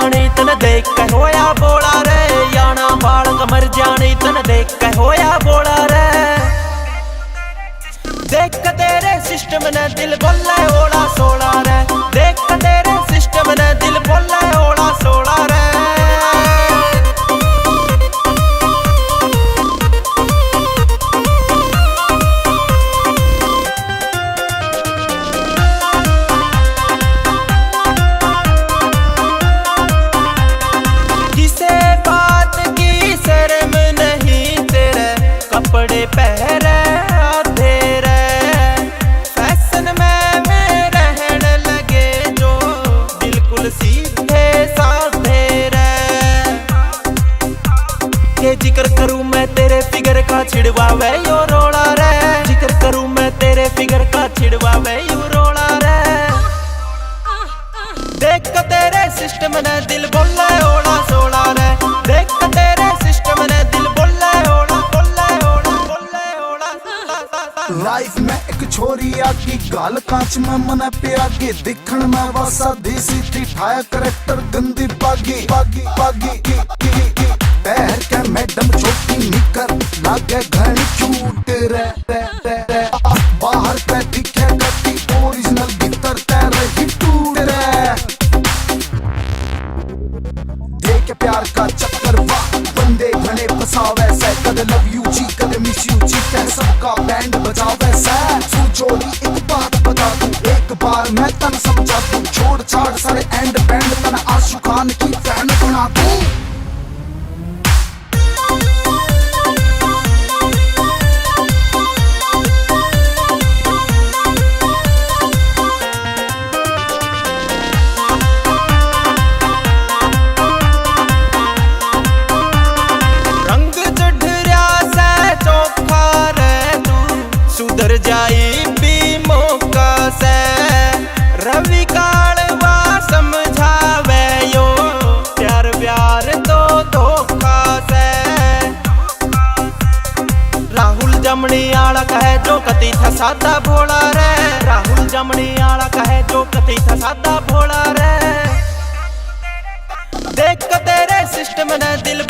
जानी तन देख के होया बोला रे, याना बालक मर जानी तन देख के होया बोला रे। देख के तेरे सिस्टम ने दिल बोले ओला सोला रे, देख के तेरे सिस्टम ने दिल बोले ओला सोला रे। किसे बात की शर्म नहीं तेरे कपड़े पहरे आधे रे, फैशन में रहन लगे जो बिल्कुल सीधे साधे रे। के जिक्र करूं मैं तेरे फिगर का छिड़वावे यो रोला रे, जिक्र करूं मैं तेरे फिगर का छिड़वावे यो रोला रे। देख के तेरे सिस्टम ने दिल बोले ओला सोला रे, देख के तेरे सिस्टम ने दिल बोले ओला बोले ओला बोले ओला। लाइफ में एक छोरी आकी गाल कांच में मन पे आगे, दिखण में वसा देसी थी ठाया करेक्टर गंदी पागी पागी पागी की पैर के मैडम छोटी निकर लागे घनी चूट रे, बाहर पे दिखे कटी ओरिजिनल भीतर तेरे ही टूट रे। देख प्यार का चक्कर वाह बंदे घने फसावे से, कद लव यू जी कद मिस यू जी कह सबका बैंड बजावे से। तू चोरी एक बात बता दूं, एक बार मैं तन समझा दूं, छोड़ छाड़ सारे एंड बैंड तन आशु खान की फैन बना दूं। सुधर जाई भी मौका से, रवि कालवा समझावे यो प्यार प्यार तो धोखा से। राहुल जमनी आला कहे जो कती था सादा भोला रे, राहुल जमनी आला कहे जो कती था सादा भोला रे। देख के तेरे सिस्टम ने दिल